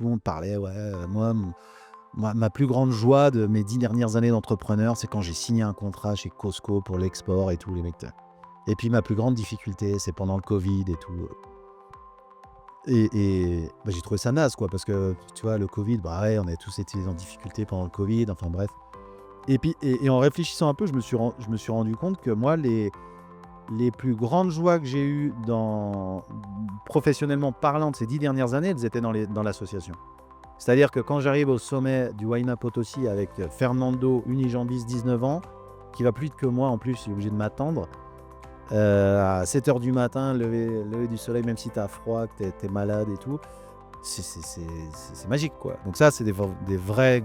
tout le monde parlait, ouais, moi, ma plus grande joie de mes 10 dernières années d'entrepreneur, c'est quand j'ai signé un contrat chez Costco pour l'export et tout, les mecs. Et puis ma plus grande difficulté, c'est pendant le Covid et tout. Bah, j'ai trouvé ça naze, quoi, parce que tu vois, le Covid, bah ouais, on a tous été en difficulté pendant le Covid, enfin bref. Et puis, en réfléchissant un peu, je me suis rendu compte que moi, les plus grandes joies que j'ai eues professionnellement parlant de ces 10 dernières années, elles étaient dans l'association. C'est-à-dire que quand j'arrive au sommet du Huayna Potosí avec Fernando Unijambis, 19 ans, qui va plus vite que moi en plus, il est obligé de m'attendre, à 7h du matin, lever du soleil, même si tu as froid, que tu es malade et tout, c'est magique, quoi. Donc ça, c'est des vrais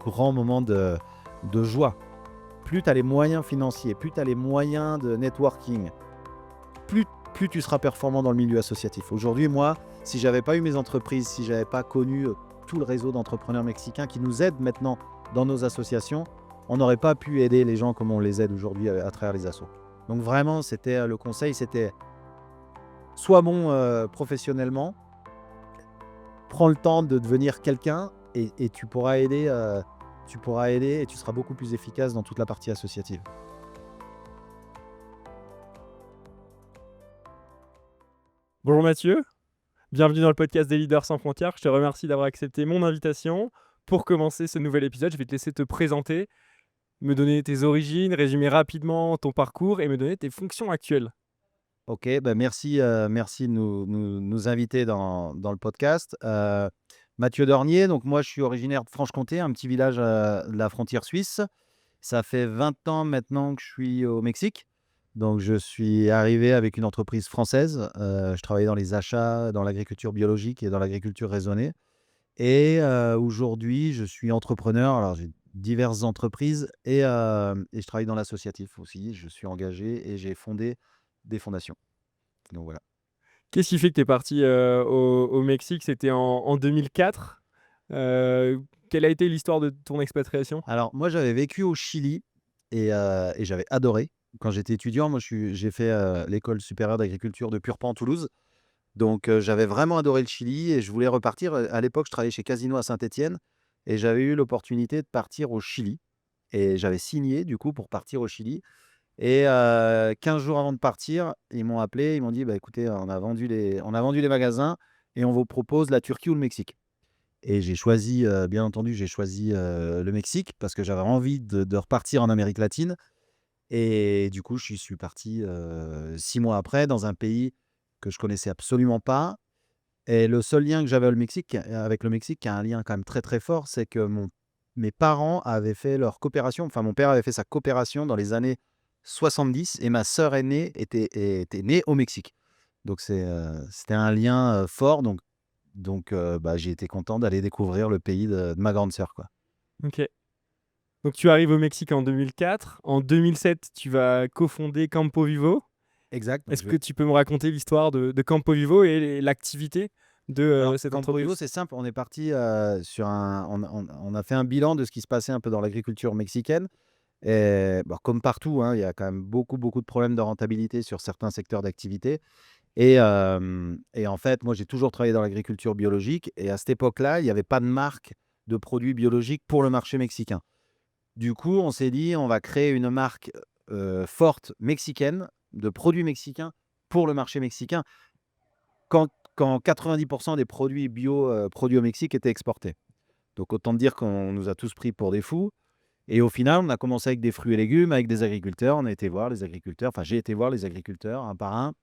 grands moments de joie. Plus tu as les moyens financiers, plus tu as les moyens de networking, plus tu seras performant dans le milieu associatif. Aujourd'hui, moi, si j'avais pas eu mes entreprises, si j'avais pas connu tout le réseau d'entrepreneurs mexicains qui nous aident maintenant dans nos associations, on n'aurait pas pu aider les gens comme on les aide aujourd'hui à travers les assos. Donc vraiment, le conseil, c'était sois bon professionnellement, prends le temps de devenir quelqu'un et tu pourras aider et tu seras beaucoup plus efficace dans toute la partie associative. Bonjour Mathieu, bienvenue dans le podcast des leaders sans frontières. Je te remercie d'avoir accepté mon invitation. Pour commencer ce nouvel épisode, je vais te laisser te présenter, me donner tes origines, résumer rapidement ton parcours et me donner tes fonctions actuelles. Ok, bah merci de nous inviter dans le podcast. Mathieu Dornier, donc moi je suis originaire de Franche-Comté, un petit village de la frontière suisse. Ça fait 20 ans maintenant que je suis au Mexique. Donc je suis arrivé avec une entreprise française. Je travaillais dans les achats, dans l'agriculture biologique et dans l'agriculture raisonnée. Et aujourd'hui, je suis entrepreneur. Alors j'ai diverses entreprises et je travaille dans l'associatif aussi. Je suis engagé et j'ai fondé des fondations. Donc voilà. Qu'est-ce qui fait que tu es parti au Mexique? C'était en 2004. Quelle a été l'histoire de ton expatriation? Alors moi, j'avais vécu au Chili et j'avais adoré. Quand j'étais étudiant, moi j'ai fait l'école supérieure d'agriculture de Purpan, Toulouse. Donc j'avais vraiment adoré le Chili et je voulais repartir. À l'époque, je travaillais chez Casino à Saint-Étienne et j'avais eu l'opportunité de partir au Chili. Et j'avais signé du coup pour partir au Chili. Et 15 jours avant de partir, ils m'ont appelé, ils m'ont dit: «Bah, écoutez, on a vendu les magasins et on vous propose la Turquie ou le Mexique». Et j'ai choisi, bien entendu, j'ai choisi, le Mexique parce que j'avais envie de repartir en Amérique latine. Et du coup, je suis parti, 6 mois après dans un pays que je connaissais absolument pas. Et le seul lien que j'avais avec le Mexique, qui a un lien quand même très, très fort, c'est que mes parents avaient fait leur coopération, enfin mon père avait fait sa coopération dans les années 70 et ma sœur aînée était née au Mexique. Donc c'était un lien, fort, bah, j'ai été content d'aller découvrir le pays de ma grande sœur, quoi. Ok. Donc tu arrives au Mexique en 2004. En 2007, tu vas cofonder Campo Vivo. Exact, donc Est-ce que tu peux me raconter l'histoire de Campo Vivo et l'activité de alors cette Campo Vivo, entreprise? c'est simple, on est parti, sur un on a fait un bilan de ce qui se passait un peu dans l'agriculture mexicaine. Et bah, comme partout, hein, il y a quand même beaucoup, beaucoup de problèmes de rentabilité sur certains secteurs d'activité. Et en fait, moi, j'ai toujours travaillé dans l'agriculture biologique. Et à cette époque-là, il n'y avait pas de marque de produits biologiques pour le marché mexicain. Du coup, on s'est dit, on va créer une marque forte mexicaine, de produits mexicains pour le marché mexicain, quand, quand 90% des produits bio produits au Mexique étaient exportés. Donc, autant dire qu'on nous a tous pris pour des fous. Et au final, on a commencé avec des fruits et légumes, avec des agriculteurs. On a été voir les agriculteurs, enfin j'ai été voir les agriculteurs un par un.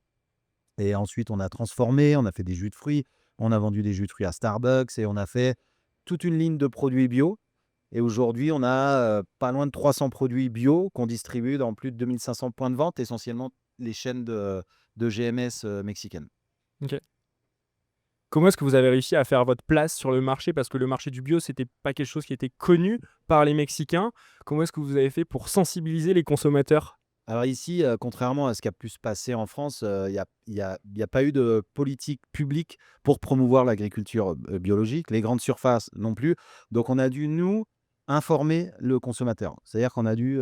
Et ensuite, on a transformé, on a fait des jus de fruits, on a vendu des jus de fruits à Starbucks et on a fait toute une ligne de produits bio. Et aujourd'hui, on a pas loin de 300 produits bio qu'on distribue dans plus de 2500 points de vente, essentiellement les chaînes de GMS mexicaines. Ok. Comment est-ce que vous avez réussi à faire votre place sur le marché? Parce que le marché du bio, c'était pas quelque chose qui était connu par les Mexicains. Comment est-ce que vous avez fait pour sensibiliser les consommateurs? Alors ici, contrairement à ce qui a pu se passer en France, il y a pas eu de politique publique pour promouvoir l'agriculture, biologique, les grandes surfaces non plus. Donc on a dû, nous, informer le consommateur. C'est-à-dire qu'on a dû,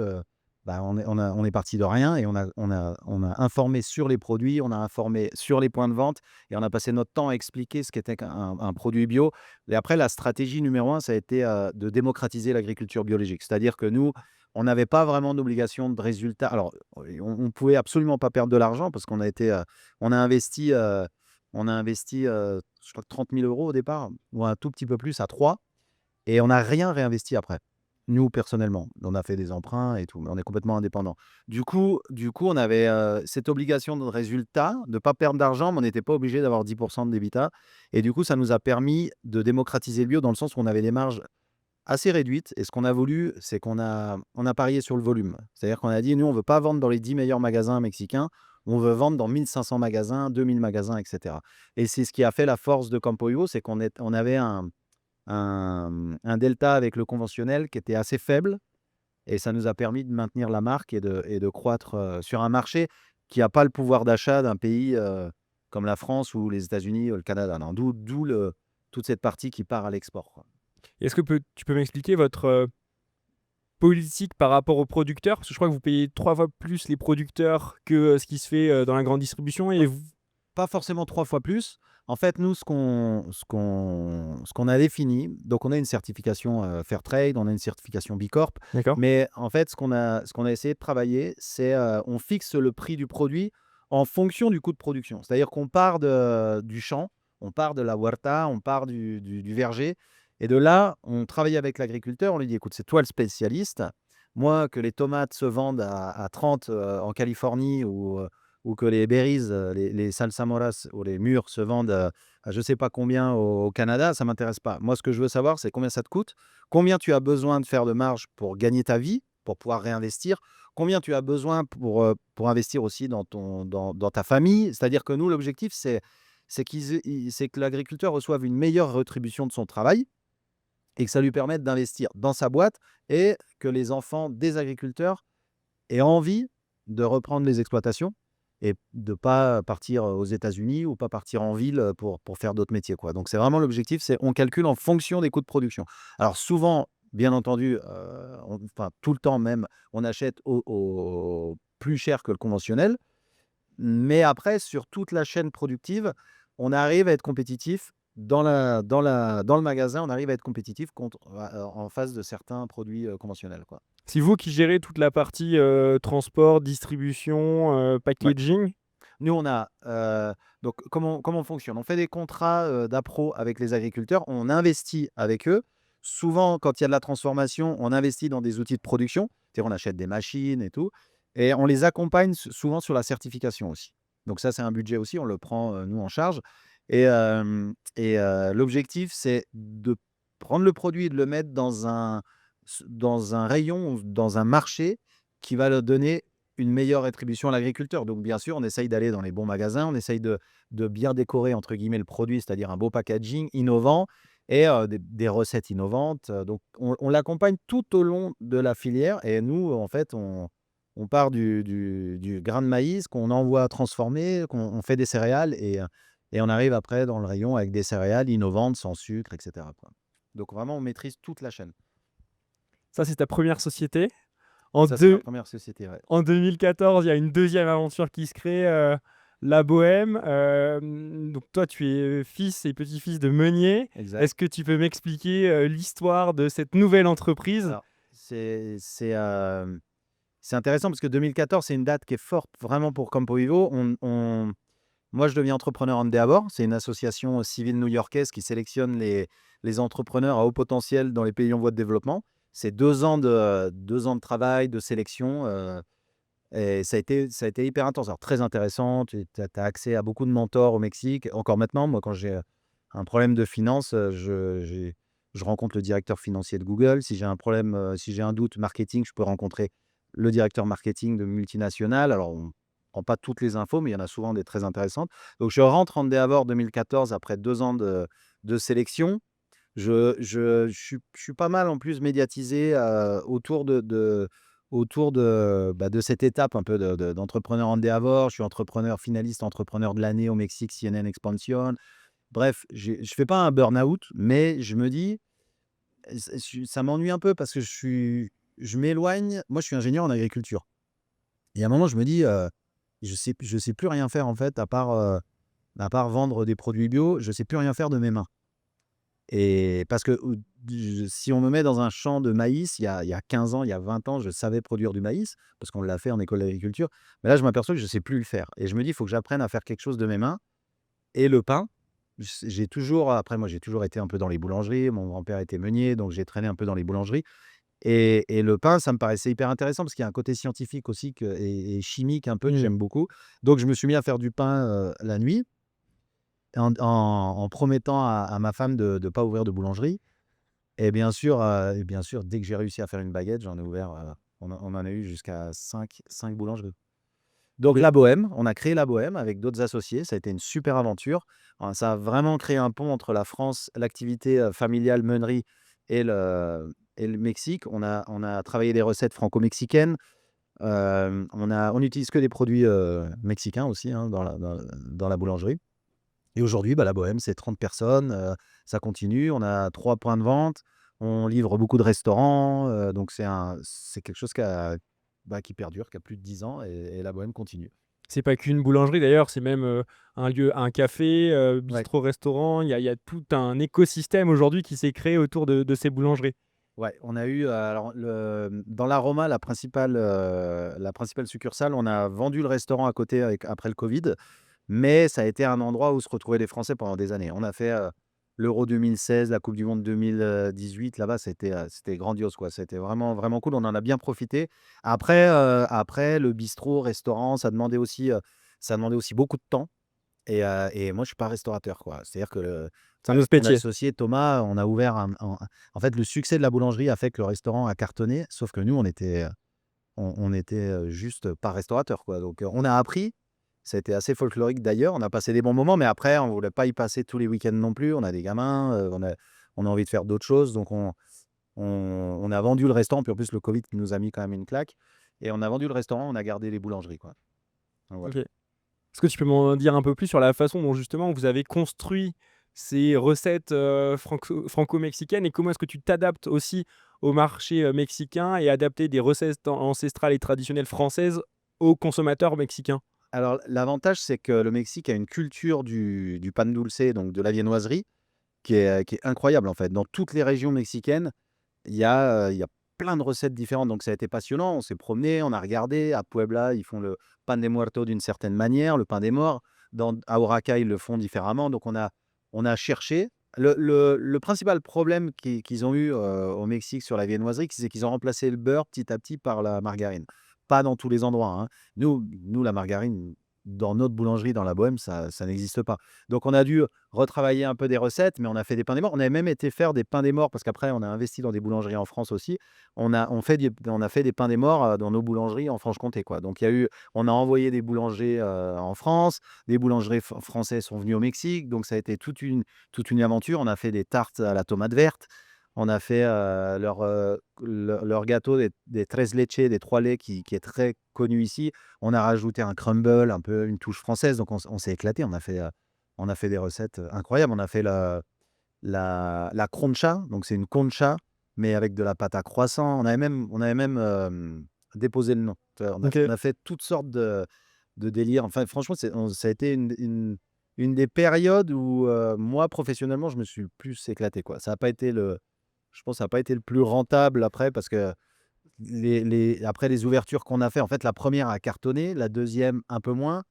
bah, on est parti de rien et on a informé sur les produits, on a informé sur les points de vente et on a passé notre temps à expliquer ce qu'était qu'un produit bio. Et après la stratégie numéro un, ça a été, de démocratiser l'agriculture biologique. C'est-à-dire que nous, on n'avait pas vraiment d'obligation de résultat. Alors, on pouvait absolument pas perdre de l'argent parce qu'on a été, on a investi, je crois que 30 000 € au départ ou un tout petit peu plus à 3 et on n'a rien réinvesti après. Nous, personnellement, on a fait des emprunts et tout, mais on est complètement indépendant. Du coup, on avait, cette obligation de résultat, de ne pas perdre d'argent, mais on n'était pas obligé d'avoir 10 de d'EBITDA et du coup, ça nous a permis de démocratiser le bio dans le sens où on avait des marges assez réduites et ce qu'on a voulu, c'est qu'on a parié sur le volume. C'est-à-dire qu'on a dit: «Nous, on ne veut pas vendre dans les 10 meilleurs magasins mexicains, on veut vendre dans 1 500 magasins, 2 000 magasins» et cetera et c'est ce qui a fait la force de Campo, c'est on avait un delta avec le conventionnel qui était assez faible et ça nous a permis de maintenir la marque et de croître, sur un marché qui a pas le pouvoir d'achat d'un pays, comme la France ou les États-Unis ou le Canada. Non, d'où toute cette partie qui part à l'export, quoi. Est-ce que tu peux m'expliquer votre, politique par rapport aux producteurs? Parce que je crois que vous payez 3 fois plus les producteurs que, ce qui se fait, dans la grande distribution et vous Pas forcément 3 fois plus. En fait, nous, ce qu'on a défini, donc on a une certification, Fairtrade, on a une certification B Corp, d'accord, mais en fait, ce qu'on a essayé de travailler, c'est, on fixe le prix du produit en fonction du coût de production. C'est-à-dire qu'on part du champ, on part de la huerta, on part du verger et de là, on travaille avec l'agriculteur, on lui dit: «Écoute, c'est toi le spécialiste. Moi, que les tomates se vendent à 30, en Californie ou que les berries, les salsamoras ou les mûres se vendent, à je sais pas combien au Canada, ça m'intéresse pas. Moi, ce que je veux savoir, c'est combien ça te coûte, combien tu as besoin de faire de marge pour gagner ta vie, pour pouvoir réinvestir, combien tu as besoin pour investir aussi dans ta famille. C'est-à-dire que nous, l'objectif, c'est que l'agriculteur reçoive une meilleure rétribution de son travail et que ça lui permette d'investir dans sa boîte et que les enfants des agriculteurs aient envie de reprendre les exploitations et de pas partir, aux États-Unis ou pas partir en ville, pour faire d'autres métiers, quoi. Donc c'est vraiment l'objectif, c'est on calcule en fonction des coûts de production. Alors souvent, bien entendu, enfin tout le temps même, on achète au plus cher que le conventionnel, mais après sur toute la chaîne productive, on arrive à être compétitif dans le magasin, on arrive à être compétitif en face de certains produits, conventionnels, quoi. c'est vous qui gérez toute la partie, transport, distribution, Ouais. packaging? Nous, on a, donc comment on fonctionne? On fait des contrats, d'appro avec les agriculteurs, on investit avec eux. Souvent, quand il y a de la transformation, on investit dans des outils de production, c'est-à-dire on achète des machines et tout et on les accompagne souvent sur la certification aussi. Donc ça, c'est un budget aussi, on le prend, nous en charge et l'objectif, c'est de prendre le produit et de le mettre dans un rayon ou dans un marché qui va leur donner une meilleure rétribution à l'agriculteur. Donc bien sûr, on essaye d'aller dans les bons magasins, on essaye de bien «décorer» entre guillemets le produit, c'est-à-dire un beau packaging innovant et des recettes innovantes, donc on l'accompagne tout au long de la filière et nous, en fait, on part du grain de maïs qu'on envoie transformer, on fait des céréales et on arrive après dans le rayon avec des céréales innovantes, sans sucre et cetera, quoi. Donc vraiment, on maîtrise toute la chaîne. Ça, c'est ta première société. En Ça, c'est ma deux première société, ouais. En 2014, il y a une deuxième aventure qui se crée, la Bohème. Donc toi, tu es fils et petit-fils de meunier. Exact. Est-ce que tu peux m'expliquer, l'histoire de cette nouvelle entreprise? Alors, c'est intéressant parce que 2014, c'est une date qui est forte vraiment pour Campo Vivo. Moi, je deviens entrepreneur Endeavor. C'est une association civile new-yorkaise qui sélectionne les entrepreneurs à haut potentiel dans les pays en voie de développement. C'est 2 ans de travail, de sélection, et ça a été hyper intense. Alors très intéressant, tu as accès à beaucoup de mentors au Mexique. Encore maintenant, moi, quand j'ai un problème de finance, je rencontre le directeur financier de Google. Si j'ai un problème, si j'ai un doute marketing, je peux rencontrer le directeur marketing de multinationales. Alors on prend pas toutes les infos, mais il y en a souvent des très intéressantes. Donc je rentre en Endeavor 2014 après 2 ans de sélection. Je suis pas mal en plus médiatisé, autour de cette étape un peu d'entrepreneur Endeavor. Je suis entrepreneur finaliste entrepreneur de l'année au Mexique, CNN Expansion. Bref, je fais pas un burn-out, mais je me dis, ça m'ennuie un peu parce que je m'éloigne. Moi, je suis ingénieur en agriculture et à un moment, je me dis, je sais plus rien faire en fait à part vendre des produits bio, je sais plus rien faire de mes mains et parce que ou d si on me met dans un champ de maïs, il y a 15 ans, il y a 20 ans, je savais produire du maïs parce qu'on l'a fait en école d'agriculture. Mais là, je m'aperçois que je sais plus le faire et je me dis: «Il faut que j'apprenne à faire quelque chose de mes mains». Et le pain, j'ai toujours après moi, j'ai toujours été un peu dans les boulangeries. Mon grand-père était meunier, donc j'ai traîné un peu dans les boulangeries et le pain, ça me paraissait hyper intéressant parce qu'il y a un côté scientifique aussi et chimique un peu que Mmh. j'aime beaucoup. Donc je me suis mis à faire du pain, la nuit en promettant à ma femme de pas ouvrir de boulangerie et bien sûr, dès que j'ai réussi à faire une baguette, j'en ai ouvert, on en a eu jusqu'à cinq boulangeries. Donc Mais la Bohème, on a créé la Bohème avec d'autres associés, ça a été une super aventure. Ça a vraiment créé un pont entre la France, l'activité, familiale meunerie et le Mexique. On a travaillé des recettes franco-mexicaines. On n'utilise que des produits, mexicains aussi, hein, dans la boulangerie et aujourd'hui, bah, la Bohème, c'est 30 personnes, ça continue. On a 3 points de vente, on livre beaucoup de restaurants, donc c'est quelque chose qui perdure, qui a plus de 10 ans et la Bohème continue. c'est pas qu'une boulangerie d'ailleurs, c'est même, un lieu un café, Ouais. bistrot-restaurant. Il y a tout un écosystème aujourd'hui qui s'est créé autour de ces boulangeries. Ouais, on a eu, alors dans l'Aroma, la principale succursale, on a vendu le restaurant à côté après le Covid, mais ça a été un endroit où se retrouvaient les Français pendant des années. On a fait, l'Euro 2016, la coupe du monde 2018 là-bas, c'était grandiose, quoi. C'était vraiment, vraiment cool. On en a bien profité. Après le bistrot, restaurant, ça demandait aussi beaucoup de temps. Et moi, je suis pas restaurateur, quoi. C'est-à-dire que C'est un autre mon métier. associé Thomas, on a ouvert en fait, le succès de la boulangerie a fait que le restaurant a cartonné, sauf que nous, on était, juste pas restaurateur, quoi. Donc, on a appris, ça a été assez folklorique d'ailleurs, on a passé des bons moments, mais après, on voulait pas y passer tous les week-ends non plus. On a des gamins, on a envie de faire d'autres choses, donc on a vendu le restaurant, puis en plus, le covid nous a mis quand même une claque et on a vendu le restaurant, on a gardé les boulangeries, quoi. Donc voilà. OK. Est-ce que tu peux m'en dire un peu plus sur la façon dont justement vous avez construit ces recettes, franco-mexicaines et comment est-ce que tu t'adaptes aussi au marché, mexicain et adapter des recettes ancestrales et traditionnelles françaises aux consommateurs mexicains? Alors, l'avantage, c'est que le Mexique a une culture du pan dulce, donc de la viennoiserie, qui est incroyable, en fait. Dans toutes les régions mexicaines, il y a plein de recettes différentes, donc ça a été passionnant. On s'est promené, on a regardé. À Puebla, ils font le pan de muerto d'une certaine manière, le pain des morts. À Oaxaca, ils le font différemment, donc on a cherché. Le principal problème qu'ils ont eu, au Mexique sur la viennoiserie, c'est qu'ils ont remplacé le beurre petit à petit par la margarine. Pas dans tous les endroits, hein. Nous, la margarine, dans notre boulangerie, dans la Bohème, ça n'existe pas. Donc on a dû retravailler un peu des recettes, mais on a fait des pains des morts. On avait même été faire des pains des morts parce qu'après on a investi dans des boulangeries en France aussi. On a fait des pains des morts, dans nos boulangeries en Franche-Comté, quoi. Donc il y a eu on a envoyé des boulangers, en France, des boulangers français sont venus au Mexique, donc ça a été toute une aventure. On a fait des tartes à la tomate verte, on a fait, leur gâteau des tres leches, des 3 laits qui est très connu ici. On a rajouté un crumble, un peu une touche française, donc on s'est éclaté. On a fait des recettes, incroyables. On a fait la concha, donc c'est une concha, mais avec de la pâte à croissant. On avait même, déposé le nom. Tu vois? OK. On a fait toutes sortes de délires. Enfin, franchement, ça a été une des périodes où, moi, professionnellement, je me suis le plus éclaté, quoi. Ça a pas été le Je pense que ça a pas été le plus rentable après parce que les ouvertures qu'on a fait, en fait, la première a cartonné, la deuxième un peu moins,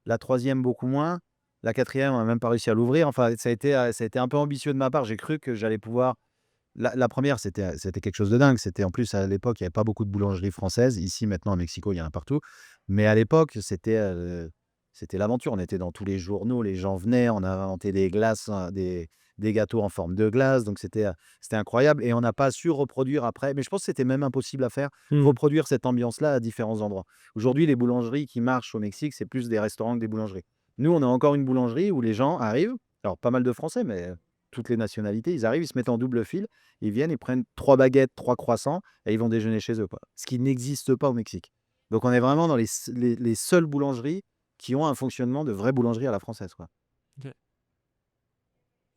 la troisième beaucoup moins, la quatrième on a même pas réussi à l'ouvrir. Enfin, ça a été un peu ambitieux de ma part. J'ai cru que j'allais pouvoir la 1re, c'était quelque chose de dingue. C'était en plus, à l'époque, il y avait pas beaucoup de boulangeries françaises. Ici, maintenant, à Mexico, il y en a partout. Mais à l'époque, c'était l'aventure. On était dans tous les journaux, les gens venaient, on a inventé des glaces, des gâteaux en forme de glace, donc c'était incroyable et on n'a pas su reproduire après, mais je pense que c'était même impossible à faire, Mmh. reproduire cette ambiance-là à différents endroits. Aujourd'hui, les boulangeries qui marchent au Mexique, c'est plus des restaurants que des boulangeries. Nous, on a encore une boulangerie où les gens arrivent, alors pas mal de Français, mais toutes les nationalités, ils arrivent, ils se mettent en double file, ils viennent, ils prennent 3 baguettes, 3 croissants et ils vont déjeuner chez eux, quoi. Ce qui n'existe pas au Mexique. Donc on est vraiment dans les seules boulangeries qui ont un fonctionnement de vraie boulangerie à la française, quoi. OK.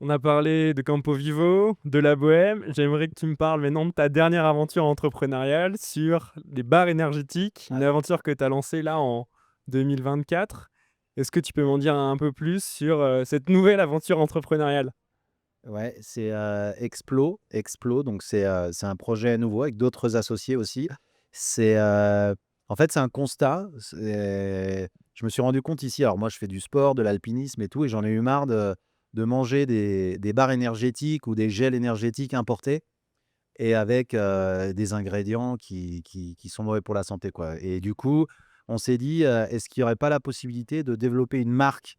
On a parlé de Campo Vivo, de la bohème. J'aimerais que tu me parles maintenant de ta dernière aventure entrepreneuriale sur les bars énergétiques, une Ouais. aventure que tu as lancée là en 2024. Est-ce que tu peux m'en dire un peu plus sur cette nouvelle aventure entrepreneuriale? Ouais, c'est, Explo, donc c'est un projet nouveau avec d'autres associés aussi. C'est, en fait, c'est un constat, je me suis rendu compte ici, alors moi je fais du sport, de l'alpinisme et tout et j'en ai eu marre de manger des barres énergétiques ou des gels énergétiques importés et avec, des ingrédients qui sont mauvais pour la santé, quoi et du coup, on s'est dit, «Est-ce qu'il y aurait pas la possibilité de développer une marque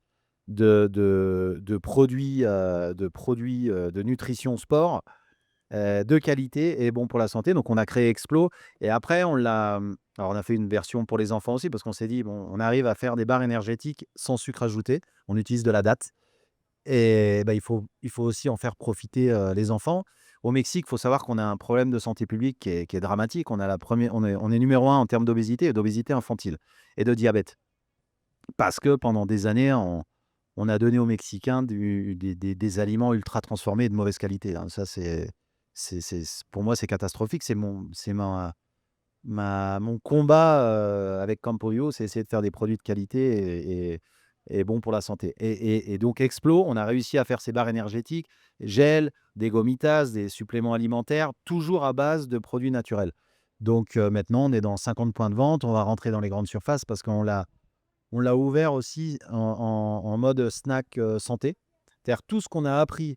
de produits, de nutrition sport, de qualité et bon pour la santé?» Donc on a créé Explo et après alors on a fait une version pour les enfants aussi parce qu'on s'est dit: «Bon, on arrive à faire des barres énergétiques sans sucre ajouté». On utilise de la date et bah, il faut aussi en faire profiter, les enfants. Au Mexique, il faut savoir qu'on a un problème de santé publique qui est dramatique. On est numéro un en termes d'obésité et d'obésité infantile et de diabète. Parce que pendant des années, on a donné aux Mexicains des aliments ultra transformés et de mauvaise qualité, hein. Ça, pour moi, c'est catastrophique. Mon combat, avec Camporio, c'est essayer de faire des produits de qualité et bons pour la santé et donc Explo, on a réussi à faire ces barres énergétiques, gel, des gomitas, des suppléments alimentaires, toujours à base de produits naturels. Donc maintenant, on est dans 50 points de vente. On va rentrer dans les grandes surfaces parce qu'on l'a ouvert aussi en mode snack, santé. C'est-à-dire tout ce qu'on a appris,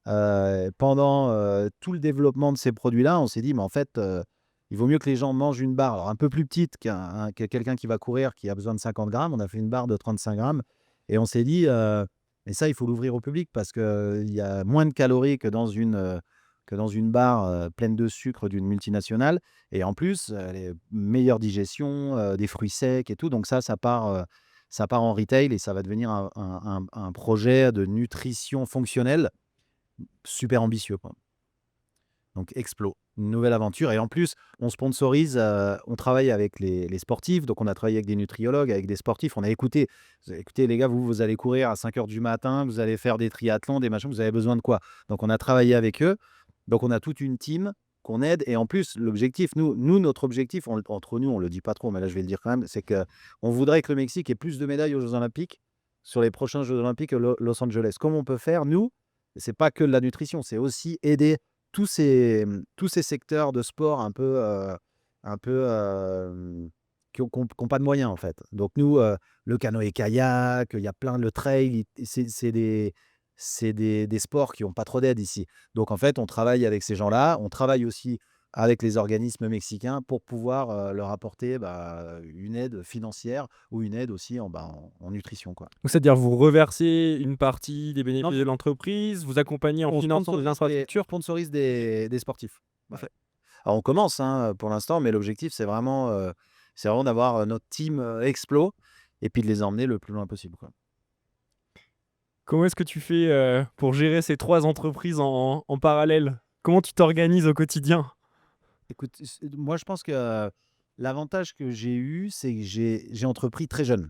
pendant, tout le développement de ces produits-là, on s'est dit: «Mais en fait, il vaut mieux que les gens mangent une barre», alors un peu plus petite que quelqu'un qui va courir, qui a besoin de 50 grammes. On a fait une barre de 35 grammes et on s'est dit, «Mais ça, il faut l'ouvrir au public parce qu'il y a moins de calories que dans une barre, pleine de sucre d'une multinationale et en plus, les meilleure digestion, des fruits secs et tout». Donc ça part en retail et ça va devenir un projet de nutrition fonctionnelle super ambitieux, quoi. Donc Explo, une nouvelle aventure et en plus, on sponsorise, on travaille avec les sportifs, donc on a travaillé avec des nutriologues, avec des sportifs. On a écouté: «Écoutez les gars, vous allez courir à 5 heures du matin, vous allez faire des triathlons, des machins, vous avez besoin de quoi?» Donc on a travaillé avec eux, donc on a toute une team qu'on aide et en plus l'objectif, notre objectif, entre nous, on le dit pas trop, mais là je vais le dire quand même, c'est qu'on voudrait que le Mexique ait plus de médailles aux jeux olympiques, sur les prochains jeux olympiques que Los Angeles. Comment on peut faire nous? C'est pas que de la nutrition, c'est aussi aider tous ces secteurs de sport un peu, qui ont pas de moyens, en fait. Donc nous, le canoë-kayak, il y a plein le trail, c'est des sports qui ont pas trop d'aide ici. Donc en fait, on travaille avec ces gens-là, on travaille aussi avec les organismes mexicains pour pouvoir, leur apporter, bah, une aide financière ou une aide aussi en nutrition, quoi. Donc c'est-à-dire vous reversez une partie des bénéfices Non, de l'entreprise, vous accompagnez en on finançant des on infrastructures? sponsorise des sportifs. Ouais. Parfait. Alors on commence, hein, pour l'instant, mais l'objectif c'est vraiment d'avoir, notre team, explo et puis de les emmener le plus loin possible, quoi. Comment est-ce que tu fais, pour gérer ces 3 entreprises en parallèle? Comment tu t'organises au quotidien? Écoute, moi je pense que, l'avantage que j'ai eu, c'est que j'ai entrepris très jeune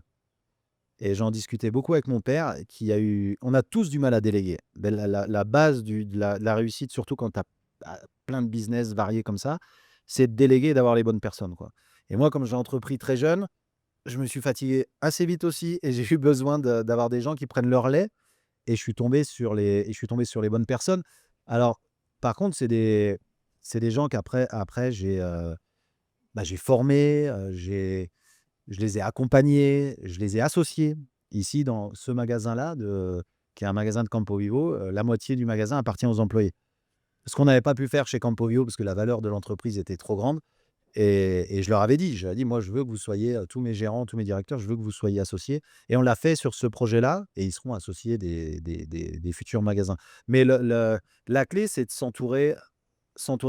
et j'en discutais beaucoup avec mon père qui a eu on a tous du mal à déléguer. Beh, la base de la réussite, surtout quand tu as plein de business variés comme ça, c'est de déléguer et d'avoir les bonnes personnes, quoi et moi, comme j'ai entrepris très jeune, je me suis fatigué assez vite aussi et j'ai eu besoin d'avoir des gens qui prennent le relais et je suis tombé sur les bonnes personnes. Alors, par contre, c'est des gens qu'après j'ai formés, je les ai accompagnés, je les ai associés. Ici, dans ce magasin-là qui est un magasin de Campo Vivo, la moitié du magasin appartient aux employés. Ce qu'on n'avait pas pu faire chez Campo Vivo parce que la valeur de l'entreprise était trop grande et je leur avais dit, «Moi, je veux que vous soyez, tous mes gérants, tous mes directeurs, je veux que vous soyez associés» et on l'a fait sur ce projet-là et ils seront associés des futurs magasins. Mais la clé, c'est de s'entourer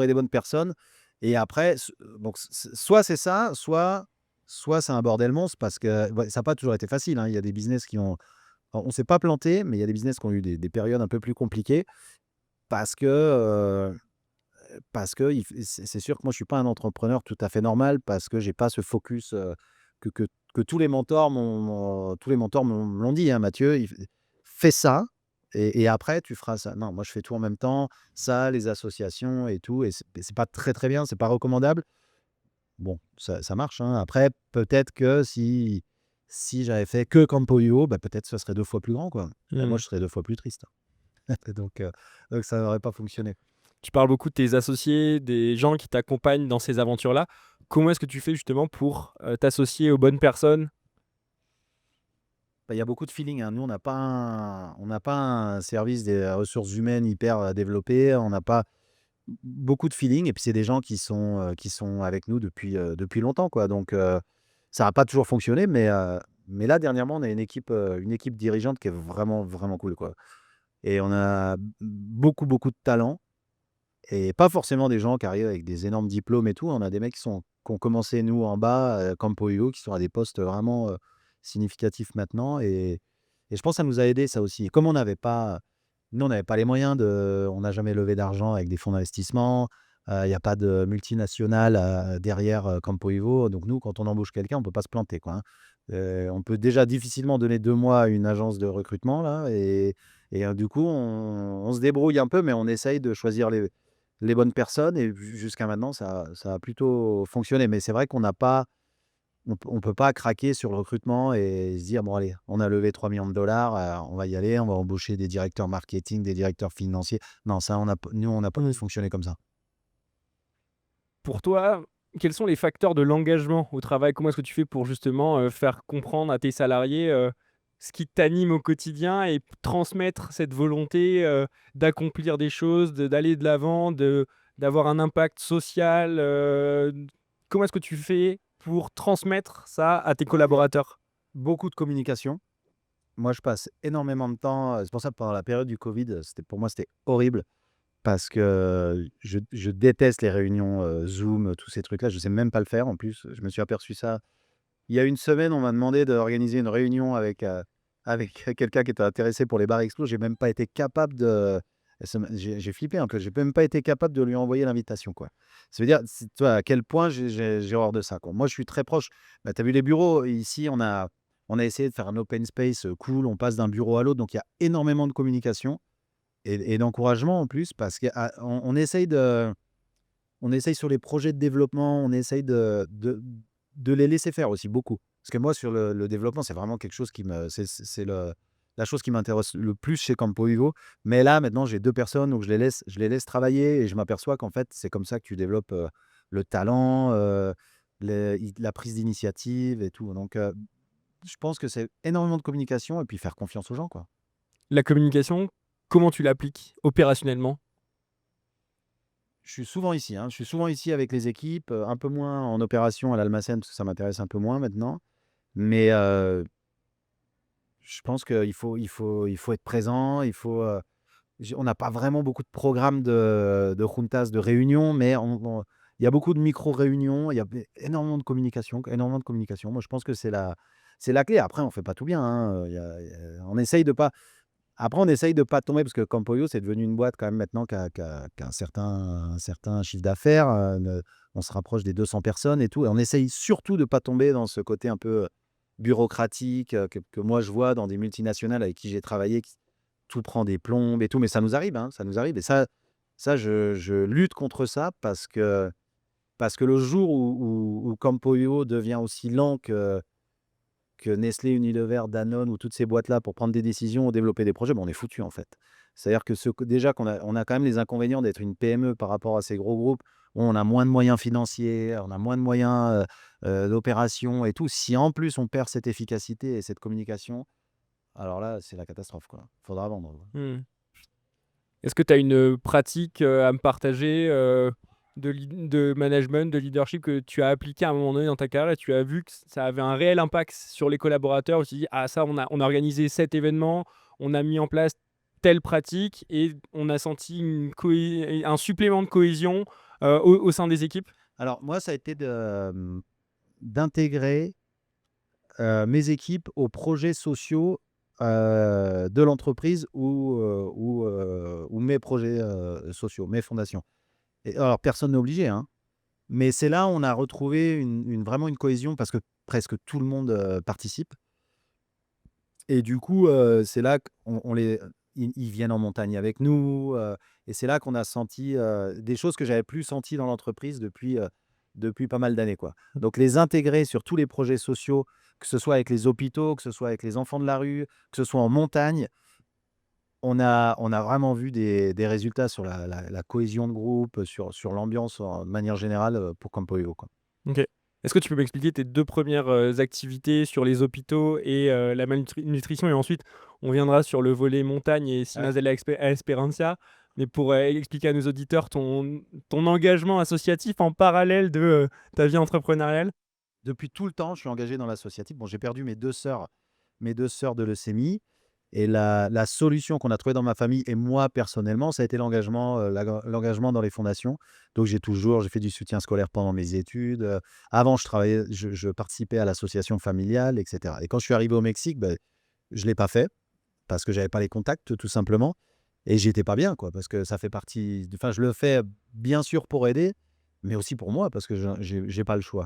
des bonnes personnes et après donc soit c'est ça, soit c'est un bordel monstre parce que ouais, ça n'a pas toujours été facile, hein. Il y a des business qui ont on s'est pas planté, mais il y a des business qui ont eu des périodes un peu plus compliquées parce que, c'est sûr que moi, je suis pas un entrepreneur tout à fait normal parce que j'ai pas ce focus, que tous les mentors me l'ont dit, hein: «Mathieu, fais ça et après tu feras ça. Non, moi je fais tout en même temps, ça, les associations et tout, et c'est pas très, très bien, c'est pas recommandable. Bon, ça marche, hein. Après, peut-être que si j'avais fait que Campo-Io, bah, peut-être ce serait 2 fois plus grand, quoi. Et moi, Mmh. je serais 2 fois plus triste. Donc ça n'aurait pas fonctionné. Tu parles beaucoup de tes associés, des gens qui t'accompagnent dans ces aventures-là. Comment est-ce que tu fais justement pour, t'associer aux bonnes personnes? Bah, il y a beaucoup de feeling, hein. Nous, on n'a pas un service des ressources humaines hyper, développé. On n'a pas beaucoup de feeling, et puis c'est des gens qui sont avec nous depuis longtemps, quoi. Donc ça a pas toujours fonctionné, mais là, dernièrement, on a une équipe dirigeante qui est vraiment, vraiment cool, quoi. Et on a beaucoup, beaucoup de talent, et pas forcément des gens qui arrivent avec des énormes diplômes et tout. On a des mecs qui ont commencé, nous, en bas, Campo-Io, qui sont à des postes vraiment, significatifs maintenant, et je pense que ça nous a aidés, ça aussi. Comme on n'avait pas les moyens on n'a jamais levé d'argent avec des fonds d'investissement, il y a pas de multinationale, derrière, Campo-Io. Donc nous, quand on embauche quelqu'un, on peut pas se planter, quoi, hein. On peut déjà difficilement donner 2 mois à une agence de recrutement là, et du coup, on se débrouille un peu, mais on essaye de choisir les bonnes personnes, et jusqu'à maintenant, ça a plutôt fonctionné. Mais c'est vrai on peut pas craquer sur le recrutement et se dire: «Bon allez, on a levé 3 millions de dollars, on va y aller, on va embaucher des directeurs marketing, des directeurs financiers». Non, ça on n'a pas fonctionné comme ça. Pour toi, quels sont les facteurs de l'engagement au travail? Comment est-ce que tu fais pour justement, faire comprendre à tes salariés, ce qui t'anime au quotidien et transmettre cette volonté, d'accomplir des choses, d'aller de l'avant, d'avoir un impact social, comment est-ce que tu fais pour transmettre ça à tes collaborateurs? Beaucoup de communication. Moi, je passe énormément de temps, c'est pour ça que pendant la période du covid, pour moi, c'était horrible, parce que je déteste les réunions, Zoom, tous ces trucs-là. Je sais même pas le faire en plus. Je me suis aperçu ça il y a une semaine. On m'a demandé d'organiser une réunion avec quelqu'un qui était intéressé pour les bars explos. J'ai même pas été capable de j'ai flippé un peu. J'ai même pas été capable de lui envoyer l'invitation, quoi. Ça veut dire, tu vois à quel point j'ai horreur de ça, quoi. Moi, je suis très proche. Bah, tu as vu les bureaux? Ici, on a essayé de faire un open space, cool. On passe d'un bureau à l'autre, donc il y a énormément de communication et d'encouragement en plus, parce on essaye sur les projets de développement, on essaye de les laisser faire aussi beaucoup. Parce que moi, sur le développement, c'est vraiment quelque chose c'est la chose qui m'intéresse le plus chez Campo-Vivo. Mais là, maintenant, j'ai 2 personnes, donc je les laisse travailler, et je m'aperçois qu'en fait, c'est comme ça que tu développes, le talent, la prise d'initiative et tout. Donc je pense que c'est énormément de communication, et puis faire confiance aux gens, quoi. La communication, comment tu l'appliques opérationnellement? Je suis souvent ici, hein. Je suis souvent ici avec les équipes, un peu moins en opération à l'Almacen, parce que ça m'intéresse un peu moins maintenant. Mais je pense qu'il faut être présent, on n'a pas vraiment beaucoup de programmes de juntas, de réunions, mais il y a beaucoup de micro-réunions, il y a énormément de communication, énormément de communication. Moi, je pense que c'est la clé. Après, on fait pas tout bien, hein, on essaye de pas tomber, parce que Campoyo, c'est devenu une boîte quand même maintenant qui a un certain chiffre d'affaires, on se rapproche des 200 personnes et tout, et on essaye surtout de pas tomber dans ce côté un peu bureaucratique, que moi je vois dans des multinationales avec qui j'ai travaillé, qui tout prend des plombes et tout, mais ça nous arrive, hein, ça nous arrive, et ça je lutte contre ça, parce que le jour où Campoyo devient aussi lent que Nestlé, Unilever, Danone ou toutes ces boîtes-là pour prendre des décisions ou développer des projets, ben, on est foutu, en fait. C'est-à-dire que déjà qu'on a quand même les inconvénients d'être une PME par rapport à ces gros groupes, où on a moins de moyens financiers, on a moins de moyens, d'opération et tout. Si en plus on perd cette efficacité et cette communication, alors là, c'est la catastrophe, quoi. Faudra vendre, quoi. Mmh. Est-ce que tu as une, pratique, à me partager, de management, de leadership que tu as appliqué à un moment donné dans ta carrière et tu as vu que ça avait un réel impact sur les collaborateurs? Où tu te dis: «Ah ça, on a organisé cet événement, on a mis en place telle pratique et on a senti un supplément de cohésion, au sein des équipes»? Alors moi, ça a été d'intégrer, mes équipes aux projets sociaux, de l'entreprise, ou mes projets, sociaux, mes fondations. Et alors personne n'est obligé, hein, mais c'est là où on a retrouvé vraiment une cohésion, parce que presque tout le monde, participe, et du coup, c'est là qu'on on les ils viennent en montagne avec nous, et c'est là qu'on a senti, des choses que j'avais plus senties dans l'entreprise depuis pas mal d'années, quoi. Donc les intégrer sur tous les projets sociaux, que ce soit avec les hôpitaux, que ce soit avec les enfants de la rue, que ce soit en montagne, on a vraiment vu des résultats sur la cohésion de groupe, sur l'ambiance de manière générale, pour Campoyo, quoi. OK. Est-ce que tu peux m'expliquer tes 2 premières activités sur les hôpitaux et la malnutrition et ensuite on viendra sur le volet montagne et Ouais. Cimas de la Esperanza. Mais pour, expliquer à nos auditeurs ton engagement associatif en parallèle de, ta vie entrepreneuriale? Depuis tout le temps, je suis engagé dans l'associatif. Bon, j'ai perdu mes deux sœurs de leucémie, et la solution qu'on a trouvée dans ma famille et moi personnellement, ça a été l'engagement dans les fondations. Donc j'ai fait du soutien scolaire pendant mes études, avant je participais à l'association familiale et cetera, et quand je suis arrivé au Mexique, je l'ai pas fait parce que j'avais pas les contacts tout simplement, et j'étais pas bien, quoi, parce que ça fait partie enfin, je le fais bien sûr pour aider, mais aussi pour moi parce que j'ai pas le choix.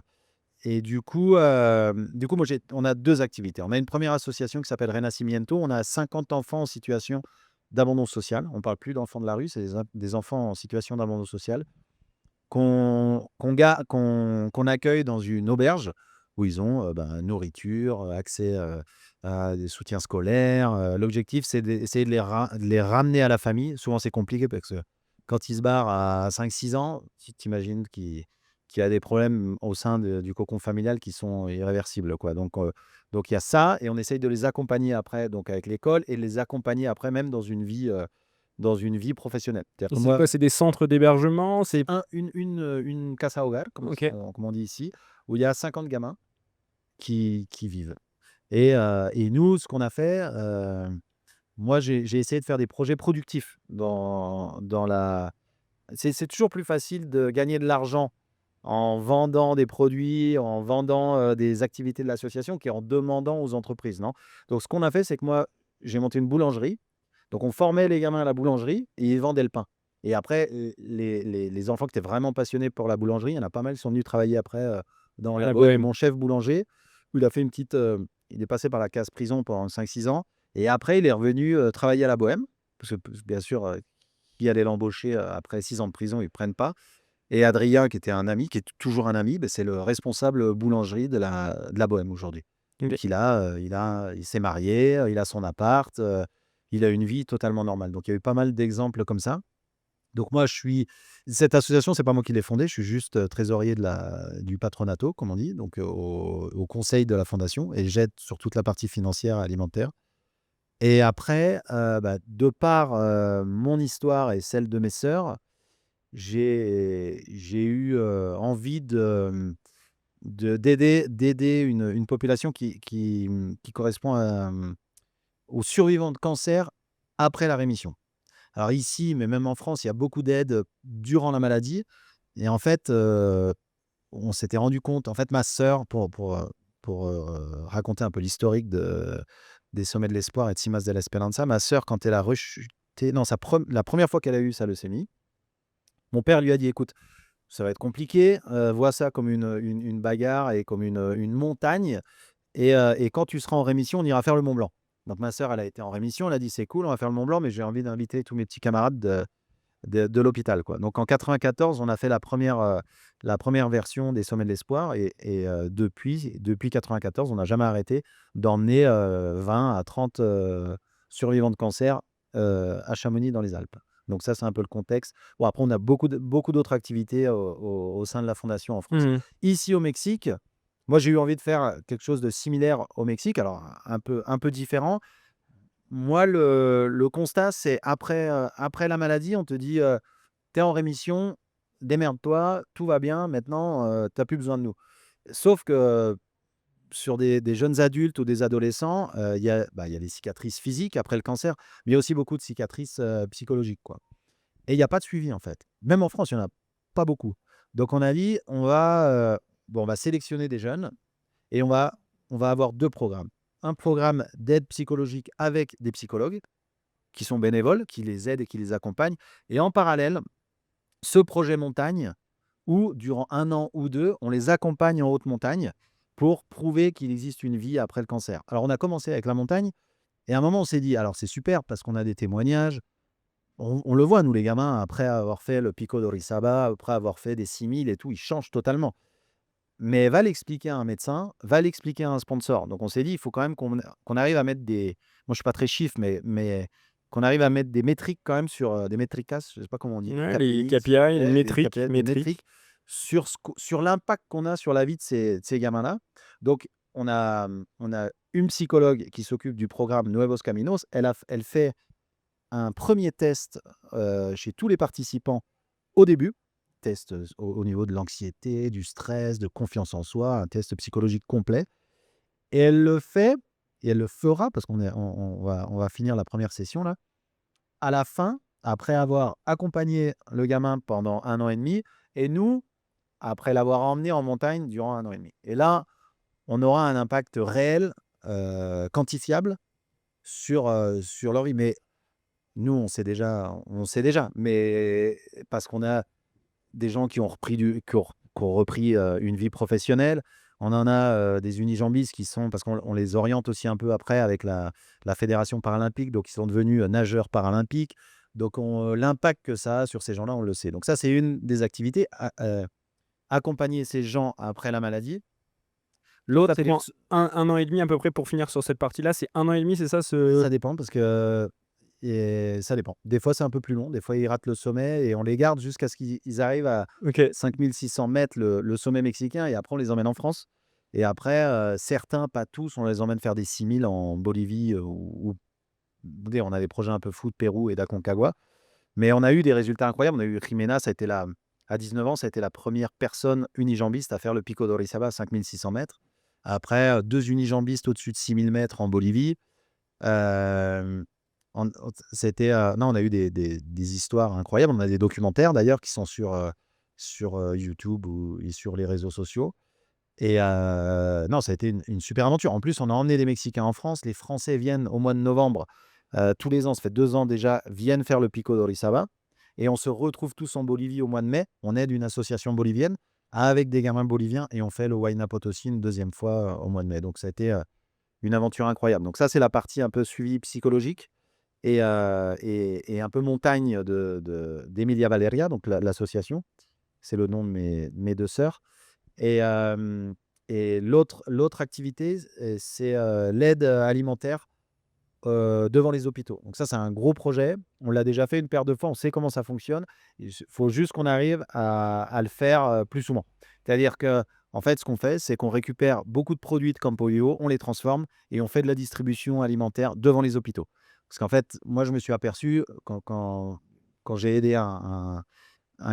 Et du coup, moi, on a 2 activités. On a une première association qui s'appelle Renacimiento. On a 50 enfants en situation d'abandon social. On ne parle plus d'enfants de la rue, c'est des enfants en situation d'abandon social qu'on accueille dans une auberge où ils ont, nourriture, accès, à des soutiens scolaires. L'objectif, c'est d'essayer de les ramener à la famille. Souvent, c'est compliqué parce que quand ils se barrent à 5 6 ans, tu t'imagines qu'il y a des problèmes au sein du cocon familial qui sont irréversibles, quoi. Donc il y a ça, et on essaye de les accompagner après, donc avec l'école, et de les accompagner après même dans une vie professionnelle. C'est-à-dire Et que c'est moi, quoi? C'est des centres d'hébergement? C'est une casa hogar, OK. comme on dit ici, où il y a 50 gamins qui vivent, et nous, ce qu'on a fait, moi, j'ai essayé de faire des projets productifs dans la c'est toujours plus facile de gagner de l'argent en vendant des produits, en vendant, des activités de l'association, qu'en demandant aux entreprises, non? Donc ce qu'on a fait, c'est que moi, j'ai monté une boulangerie. Donc on formait les gamins à la boulangerie et ils vendaient le pain, et après, les enfants qui étaient vraiment passionnés pour la boulangerie, il y en a pas mal, ils sont venus travailler après, dans À la la boîte de bohème. mon chef boulanger, où il est passé par la case prison pendant 5 6 ans, et après il est revenu, travailler à la bohème, parce que bien sûr, qui allait l'embaucher, après 6 ans de prison, ils ne prennent pas. Et Adrien, qui était un ami, qui est toujours un ami, c'est le responsable boulangerie de la Bohème aujourd'hui. OK. Donc il s'est marié, il a son appart, il a une vie totalement normale. Donc il y a eu pas mal d'exemples comme ça. Donc moi, cette association, c'est pas moi qui l'ai fondée, je suis juste, trésorier du patronato, comme on dit, donc au conseil de la fondation, et j'aide sur toute la partie financière et alimentaire. Et après, de par, mon histoire et celle de mes sœurs, j'ai eu, envie d'aider une population qui correspond aux survivants de cancer après la rémission. Alors ici, mais même en France, il y a beaucoup d'aides, durant la maladie, et en fait, on s'était rendu compte, en fait, ma sœur, pour raconter un peu l'historique des Sommets de l'Espoir et de Cimas de la Esperanza, ma sœur, quand elle a rechuté, non, la première fois qu'elle a eu sa leucémie, mon père lui a dit: «Écoute, ça va être compliqué, vois ça comme une bagarre et comme une montagne, et quand tu seras en rémission, on ira faire le Mont Blanc». Donc ma sœur, elle a été en rémission, elle a dit: «C'est cool, on va faire le Mont Blanc, mais j'ai envie d'inviter tous mes petits camarades de l'hôpital, quoi». Donc en 94, on a fait la première version des Sommets de l'Espoir, et depuis 94, on n'a jamais arrêté d'emmener, 20 à 30, survivants de cancer, à Chamonix dans les Alpes. Donc ça, c'est un peu le contexte. Bon, après, on a beaucoup d'autres activités au sein de la fondation en France. Mmh. Ici au Mexique, moi, j'ai eu envie de faire quelque chose de similaire au Mexique, alors un peu différent. Moi, le constat, c'est après la maladie, on te dit, «Tu es en rémission, démerde-toi, tout va bien, maintenant, tu as plus besoin de nous». Sauf que sur des jeunes adultes ou des adolescents, il y a les cicatrices physiques après le cancer, mais il y a aussi beaucoup de cicatrices, psychologiques, quoi, et il y a pas de suivi, en fait. Même en France, il y en a pas beaucoup. Donc on a dit: «On va sélectionner des jeunes, et on va avoir 2 programmes. Un programme d'aide psychologique avec des psychologues qui sont bénévoles, qui les aident et qui les accompagnent, et en parallèle, ce projet montagne où durant 1 an ou 2, on les accompagne en haute montagne pour prouver qu'il existe une vie après le cancer». Alors on a commencé avec la montagne, Et à un moment, on s'est dit: «Alors c'est super parce qu'on a des témoignages». On le voit nous les gamins après avoir fait le Pico d'Orizaba, après avoir fait des 6 000 et tout, ils changent totalement. Mais va l'expliquer à un médecin, va l'expliquer à un sponsor. Donc on s'est dit: «Il faut quand même qu'on arrive à mettre des». Moi je suis pas très chiffre, mais qu'on arrive à mettre des métriques quand même sur, des métricas, je sais pas comment on dit, Ouais, les KPI, KPI, ouais, des métriques, KPI, des métriques sur l'impact qu'on a sur la vie de ces gamins-là. Donc on a une psychologue qui s'occupe du programme Nuevos Caminos. Elle fait un premier test, chez tous les participants au début. Test, au niveau de l'anxiété, du stress, de confiance en soi, un test psychologique complet. Et elle le fait et elle le fera parce qu'on va finir la première session là, à la fin, après avoir accompagné le gamin pendant 1 an et demi et nous, après l'avoir emmené en montagne durant 1 an et demi. Et là, on aura un impact réel, quantifiable sur leur vie. Mais nous, on sait déjà, mais parce qu'on a des gens qui ont repris, une vie professionnelle. On en a, des unijambistes qui sont parce qu'on les oriente aussi un peu après avec la fédération paralympique, donc ils sont devenus, nageurs paralympiques. Donc l'impact que ça a sur ces gens-là, on le sait. Donc ça, c'est une des activités, accompagner ces gens après la maladie. L'autre, Ça c'est prend un an et demi à peu près pour finir sur cette partie-là? C'est un an et demi, c'est ça ce ça dépend parce que et ça dépend. Des fois, c'est un peu plus long, des fois, ils ratent le sommet et on les garde jusqu'à ce qu'ils arrivent à OK. 5 600 mètres le sommet mexicain et après on les emmène en France. Et après, certains, pas tous, on les emmène faire des 6 000 en Bolivie, ou on a des projets un peu fous de Pérou et d'Aconcagua. Mais on a eu des résultats incroyables. On a eu Jimena, ça a été à 19 ans, ça a été la première personne unijambiste à faire le Pico d'Orizaba à 5 600 mètres. Après, 2 unijambistes au-dessus de 6 000 mètres en Bolivie. Hem, non, on a eu des histoires incroyables. On a des documentaires d'ailleurs qui sont sur YouTube et sur les réseaux sociaux. Et non, ça a été une super aventure. En plus, on a emmené des Mexicains en France. Les Français viennent au mois de novembre, tous les ans, ça fait 2 ans déjà, viennent faire le Pico d'Orizaba et on se retrouve tous en Bolivie au mois de mai. On aide une association bolivienne avec des gamins boliviens et on fait le Huayna Potosí une 2e fois, au mois de mai. Donc ça a été, une aventure incroyable. Donc ça, c'est la partie un peu suivi psychologique et un peu montagne d'Emilia Valeria, donc l'association. C'est le nom de mes 2 sœurs. Et l'autre activité, c'est, l'aide, alimentaire, devant les hôpitaux. Donc ça, c'est un gros projet. On l'a déjà fait une paire de fois, on sait comment ça fonctionne. Il faut juste qu'on arrive à le faire, plus souvent. C'est-à-dire que en fait, ce qu'on fait, c'est qu'on récupère beaucoup de produits de Campoyo, on les transforme et on fait de la distribution alimentaire devant les hôpitaux. Parce qu'en fait, moi, je me suis aperçu, quand j'ai aidé un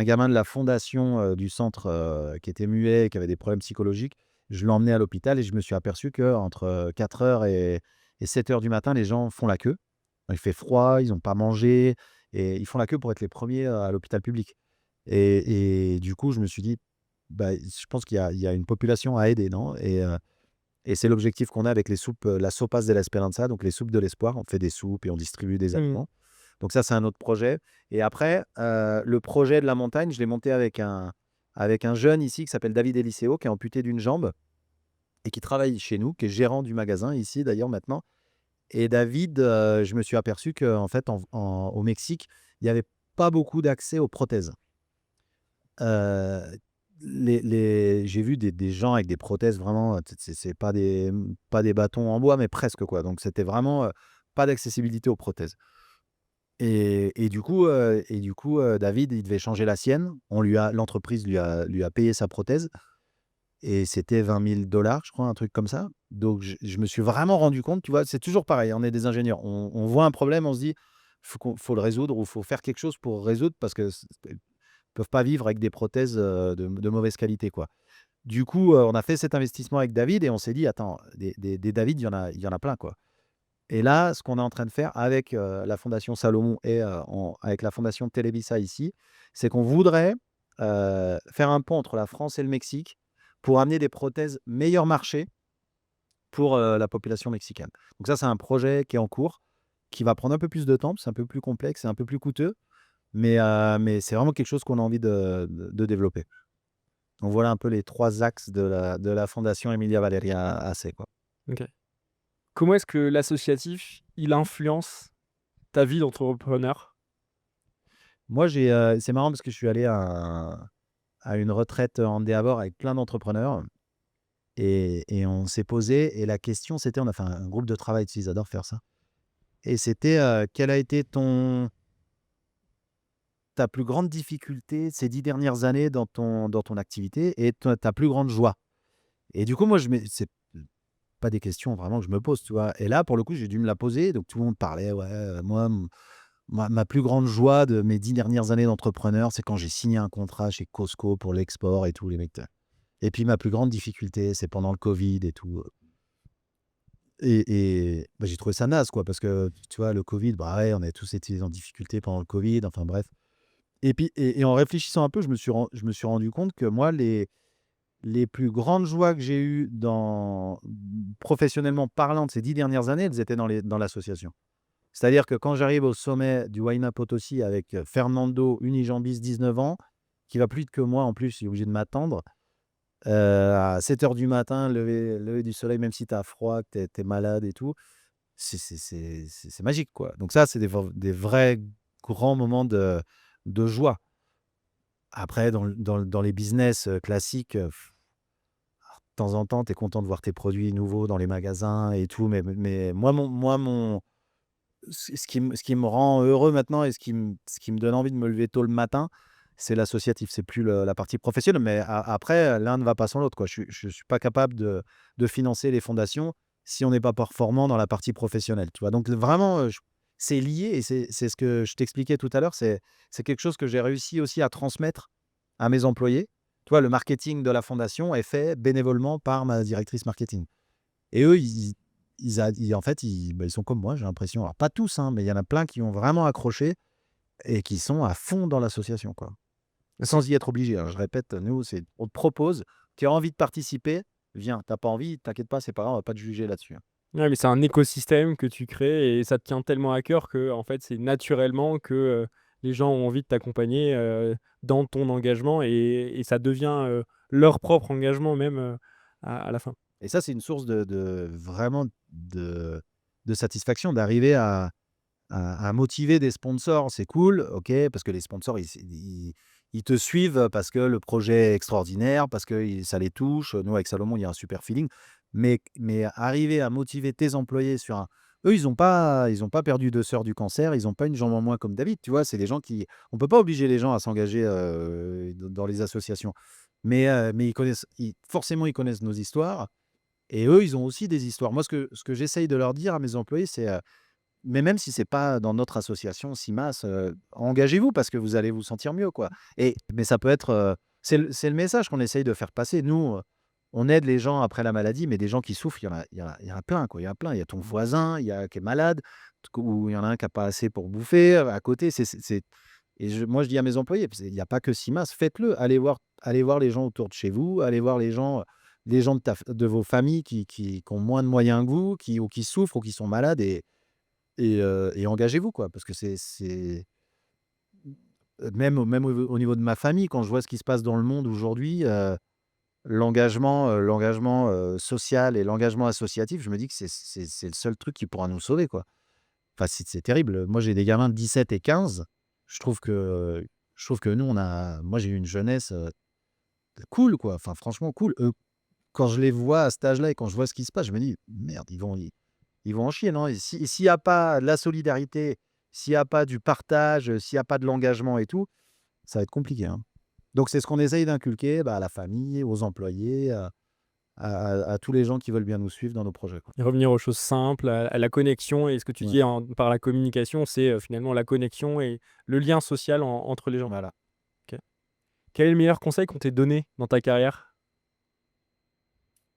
gamin de la fondation, du centre, qui était muet, qui avait des problèmes psychologiques, je l'ai emmené à l'hôpital et je me suis aperçu qu'entre 4 heures et 7 heures du matin, les gens font la queue. Il fait froid, ils ont pas mangé et ils font la queue pour être les premiers à l'hôpital public. Et du coup, je me suis dit: «Bah, je pense qu'il y a une population à aider, non?» Et c'est l'objectif qu'on a avec les soupes, la Sopas de la Esperanza, donc les soupes de l'espoir. On fait des soupes et on distribue des Mmh. aliments. Donc ça, c'est un autre projet. Et après, le projet de la montagne, je l'ai monté avec un jeune ici qui s'appelle David Eliseo, qui est amputé d'une jambe et qui travaille chez nous, qui est gérant du magasin ici d'ailleurs maintenant. Et David, je me suis aperçu qu'en fait, au Mexique, il y avait pas beaucoup d'accès aux prothèses. Heu, j'ai vu des gens avec des prothèses vraiment, c'est pas des bâtons en bois, mais presque quoi. Donc c'était vraiment, pas d'accessibilité aux prothèses. Et du coup, David, il devait changer la sienne. L'entreprise lui a payé sa prothèse et c'était 20 000 $ je crois, un truc comme ça. Donc je me suis vraiment rendu compte, tu vois? C'est toujours pareil, on est des ingénieurs. On voit un problème, on se dit: «Faut le résoudre ou faut faire quelque chose pour résoudre» parce que ils peuvent pas vivre avec des prothèses, de mauvaise qualité, quoi. Du coup, on a fait cet investissement avec David et on s'est dit: «Attends, des David, il y en a plein, quoi». Et là, ce qu'on est en train de faire avec, la fondation Salomon et avec la fondation Televisa ici, c'est qu'on voudrait, faire un pont entre la France et le Mexique pour amener des prothèses meilleur marché pour, la population mexicaine. Donc ça, c'est un projet qui est en cours, qui va prendre un peu plus de temps, c'est un peu plus complexe, c'est un peu plus coûteux, mais c'est vraiment quelque chose qu'on a envie de développer. Donc voilà un peu les 3 axes de la fondation Emilia Valeria AC, quoi. OK. Comment est-ce que l'associatif, il influence ta vie d'entrepreneur? Moi, c'est marrant parce que je suis allé à une retraite en Endeavor avec plein d'entrepreneurs et on s'est posé et la question c'était on a fait un groupe de travail, tu sais, ils adorent faire ça et c'était, quelle a été ta plus grande difficulté ces 10 dernières années dans ton activité et ta plus grande joie? Et du coup, moi, c'est pas des questions vraiment que je me pose, tu vois? Et là, pour le coup, j'ai dû me la poser, donc tout le monde parlait: «Ouais, moi, ma plus grande joie de mes 10 dernières années d'entrepreneur, c'est quand j'ai signé un contrat chez Costco pour l'export et tout», les mecs, et puis ma plus grande difficulté, c'est pendant le covid et tout, bah, j'ai trouvé ça naze, quoi, parce que, tu vois, le covid, bah, ouais, on a tous été en difficulté pendant le covid, enfin bref. Et puis en réfléchissant un peu, je me suis rendu compte que moi, les plus grandes joies que j'ai eues professionnellement parlant de ces 10 dernières années, elles étaient dans l'association. C'est-à-dire que quand j'arrive au sommet du Huayna Potosí avec, Fernando Unijambis, 19 ans, qui va plus vite que moi en plus, il est obligé de m'attendre, à 7 heures du matin, lever du soleil, même si tu as froid, que tu es malade et tout, c'est magique, quoi. Donc ça, c'est des vrais grands moments de joie. Après dans les business, classiques, de temps en temps, tu es content de voir tes produits nouveaux dans les magasins et tout, mais moi mon ce qui me rend heureux maintenant et ce qui me donne envie de me lever tôt le matin, c'est l'associatif. C'est plus la partie professionnelle, mais après, l'un ne va pas sans l'autre, quoi. Je suis pas capable de financer les fondations si on n'est pas performant dans la partie professionnelle, tu vois? Donc vraiment, c'est lié et c'est ce que je t'expliquais tout à l'heure, c'est quelque chose que j'ai réussi aussi à transmettre à mes employés. Tu vois, le marketing de la fondation est fait bénévolement par ma directrice marketing. Et eux, en fait, ils sont comme moi, j'ai l'impression. Alors pas tous, hein, mais il y en a plein qui ont vraiment accroché et qui sont à fond dans l'association, quoi. Sans y être obligés, hein. Je répète, nous, on te propose, tu as envie de participer, viens. Tu as pas envie, t'inquiète pas, c'est pas grave, on va pas te juger là-dessus, hein. Ouais, mais c'est un écosystème que tu crées et ça te tient tellement à cœur que en fait, c'est naturellement que, les gens ont envie de t'accompagner, dans ton engagement et ça devient, leur propre engagement même, à la fin. Et ça, c'est une source de vraiment de satisfaction d'arriver à motiver des sponsors, c'est cool, OK, parce que les sponsors, ils te suivent parce que le projet est extraordinaire, parce que ça les touche. Nous, avec Salomon, il y a un super feeling. Mais arriver à motiver tes employés sur un eux, ils ont pas perdu 2 sœurs du cancer, ils ont pas une jambe en moins comme David, tu vois? C'est des gens qui on peut pas obliger les gens à s'engager, dans les associations. Mais forcément, ils connaissent nos histoires et eux, ils ont aussi des histoires. Moi, ce que j'essaye de leur dire à mes employés, c'est, mais même si c'est pas dans notre association CIMAS, engagez-vous parce que vous allez vous sentir mieux, quoi. Mais ça peut être, c'est le message qu'on essaye de faire passer. Nous, on aide les gens après la maladie, mais des gens qui souffrent, il y en a plein, quoi. Il y en a plein. Il y a ton voisin, qui est malade, ou il y en a un qui a pas assez pour bouffer, à côté. Et moi, je dis à mes employés, parce qu'il y a pas que CIMAS, faites-le. Allez voir les gens autour de chez vous, allez voir les gens de vos familles qui ont moins de moyens que vous, qui souffrent ou qui sont malades et engagez-vous, quoi, parce que même au niveau de ma famille, quand je vois ce qui se passe dans le monde aujourd'hui, l'engagement social et l'engagement associatif, je me dis que c'est le seul truc qui pourra nous sauver, quoi. Enfin, c'est terrible. Moi, j'ai des gamins de 17 et 15. Je trouve que nous, moi, j'ai eu une jeunesse, cool, quoi. Enfin, franchement cool. Eux, quand je les vois à cet âge-là et quand je vois ce qui se passe, je me dis: «Merde, ils vont en chier, non?» Et s'il y a pas de la solidarité, s'il y a pas du partage, s'il y a pas de l'engagement et tout, ça va être compliqué, hein. Donc c'est ce qu'on essaye d'inculquer, bah, à la famille, aux employés, à tous les gens qui veulent bien nous suivre dans nos projets, quoi. Et revenir aux choses simples, à la connexion et ce que tu Ouais, dis par la communication, c'est, finalement la connexion et le lien social entre les gens. voilà. OK. Quel est le meilleur conseil qu'on t'ait donné dans ta carrière?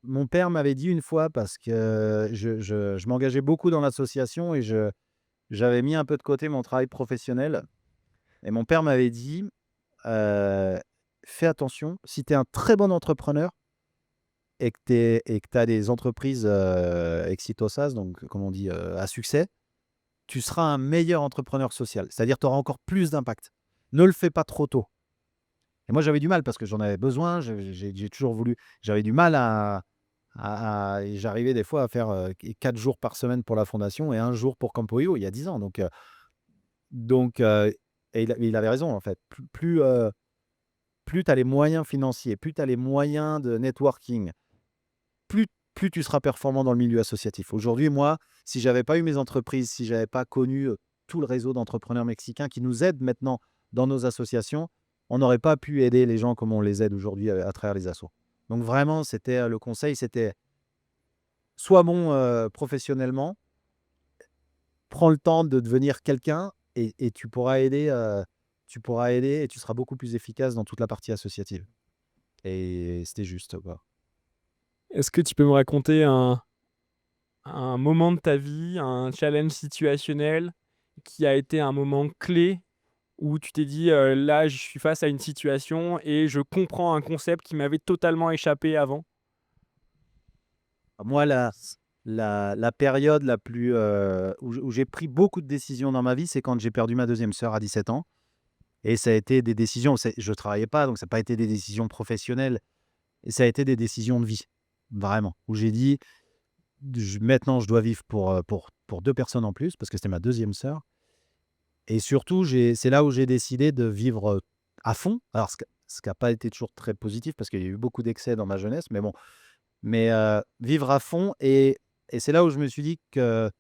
Mon père m'avait dit une fois parce que je m'engageais beaucoup dans l'association et j'avais mis un peu de côté mon travail professionnel et mon père m'avait dit, heu: «Fais attention, si tu es un très bon entrepreneur et que tu as des entreprises, exitosas, donc comme on dit, à succès, tu seras un meilleur entrepreneur social. C'est-à-dire tu auras encore plus d'impact. Ne le fais pas trop tôt». Et moi, j'avais du mal parce que j'en avais besoin, j'ai toujours voulu j'avais du mal et j'arrivais des fois à faire, 4 jours par semaine pour la fondation et 1 jour pour Campoyo il y a 10 ans donc et il avait raison en fait. Plus tu as les moyens financiers, plus tu as les moyens de networking, plus plus tu seras performant dans le milieu associatif. Aujourd'hui, moi, si j'avais pas eu mes entreprises, si j'avais pas connu, tout le réseau d'entrepreneurs mexicains qui nous aident maintenant dans nos associations, on n'aurait pas pu aider les gens comme on les aide aujourd'hui à travers les assos. Donc vraiment, c'était, le conseil, c'était: «Sois bon, professionnellement, prends le temps de devenir quelqu'un et tu pourras aider et tu seras beaucoup plus efficace dans toute la partie associative» et c'était juste, quoi. Est-ce que tu peux me raconter un moment de ta vie, un challenge situationnel qui a été un moment clé où tu t'es dit, «Là, je suis face à une situation et je comprends un concept qui m'avait totalement échappé avant»? Moi, la période la plus, où j'ai pris beaucoup de décisions dans ma vie, c'est quand j'ai perdu ma deuxième sœur à 17 ans et ça a été des décisions, je travaillais pas, donc ça a pas été des décisions professionnelles et ça a été des décisions de vie, vraiment, où j'ai dit: Maintenant, je dois vivre pour 2 personnes en plus», parce que c'était ma deuxième sœur et surtout, c'est là où j'ai décidé de vivre, à fond. Alors ce qui a pas été toujours très positif parce qu'il y a eu beaucoup d'excès dans ma jeunesse, mais bon, vivre à fond et c'est là où je me suis dit que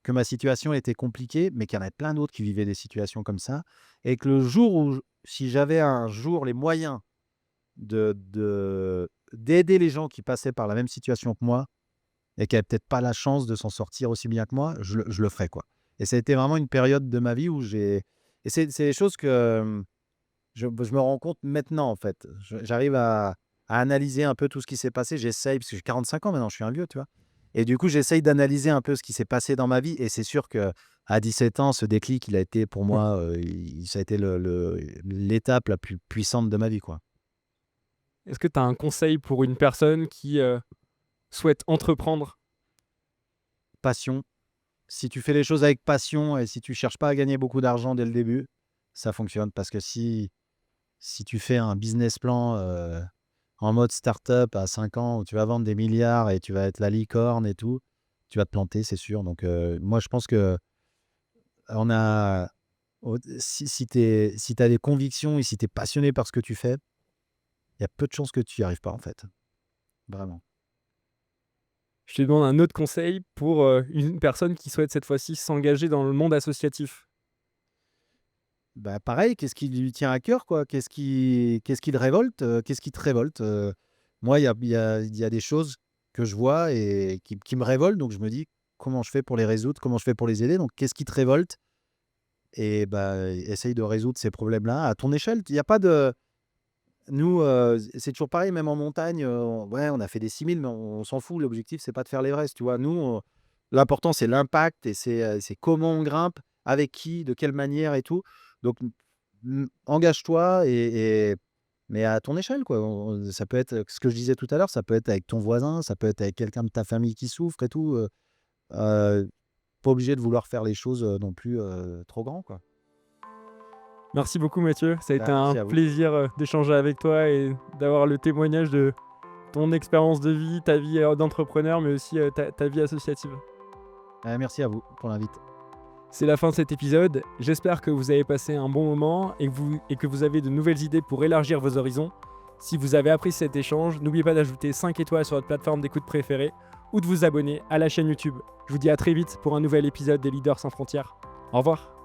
ma situation était compliquée, mais qu'il y en avait plein d'autres qui vivaient des situations comme ça et que le jour où si j'avais un jour les moyens d'aider les gens qui passaient par la même situation que moi et qui avaient peut-être pas la chance de s'en sortir aussi bien que moi, je le ferais, quoi. Et ça a été vraiment une période de ma vie où j'ai et c'est des choses que, je me rends compte maintenant, en fait. J'arrive à analyser un peu tout ce qui s'est passé. J'essaye parce que j'ai 45 ans maintenant, je suis un vieux, tu vois? Et du coup, j'essaye d'analyser un peu ce qui s'est passé dans ma vie et c'est sûr qu'à 17 ans, ce déclic, il a été pour moi, ça a été l'étape la plus puissante de ma vie, quoi. Est-ce que tu as un conseil pour une personne qui, souhaite entreprendre? Passion. Si tu fais les choses avec passion et si tu cherches pas à gagner beaucoup d'argent dès le début, ça fonctionne parce que si tu fais un business plan, en mode start-up à 5 ans où tu vas vendre des milliards et tu vas être la licorne et tout, tu vas te planter, c'est sûr. Donc, moi, je pense que on a si tu as des convictions et si tu es passionné par ce que tu fais, il y a peu de chances que tu y arrives pas, en fait, vraiment. Je te demande un autre conseil pour, une personne qui souhaite cette fois-ci s'engager dans le monde associatif. Bah, pareil, qu'est-ce qui lui tient à cœur, quoi? Qu'est-ce qui le révolte? Qu'est-ce qui te révolte? Moi, il y a des choses que je vois et qui me révoltent, donc je me dis: «Comment je fais pour les résoudre? Comment je fais pour les aider?» Donc qu'est-ce qui te révolte? Et bah, essaye de résoudre ces problèmes-là à ton échelle. Il y a pas de Nous, c'est toujours pareil, même en montagne, ouais, on a fait des 6 000 mais on s'en fout. L'objectif, c'est pas de faire l'Everest, tu vois? Nous, l'important, c'est l'impact et c'est comment on grimpe, avec qui, de quelle manière et tout. Donc, engage-toi mais à ton échelle, quoi. Ça peut être, ce que je disais tout à l'heure, ça peut être avec ton voisin, ça peut être avec quelqu'un de ta famille qui souffre et tout, heu, pas obligé de vouloir faire les choses, non plus, trop grand, quoi. Merci beaucoup Mathieu, ça a été Bah, un merci à vous. plaisir, d'échanger avec toi et d'avoir le témoignage de ton expérience de vie, ta vie, d'entrepreneur, mais aussi, ta vie associative. Merci à vous pour l'invite. C'est la fin de cet épisode. J'espère que vous avez passé un bon moment et que vous avez de nouvelles idées pour élargir vos horizons. Si vous avez apprécié cet échange, n'oubliez pas d'ajouter 5 étoiles sur votre plateforme d'écoute préférée ou de vous abonner à la chaîne YouTube. Je vous dis à très vite pour un nouvel épisode des Leaders sans frontières. Au revoir.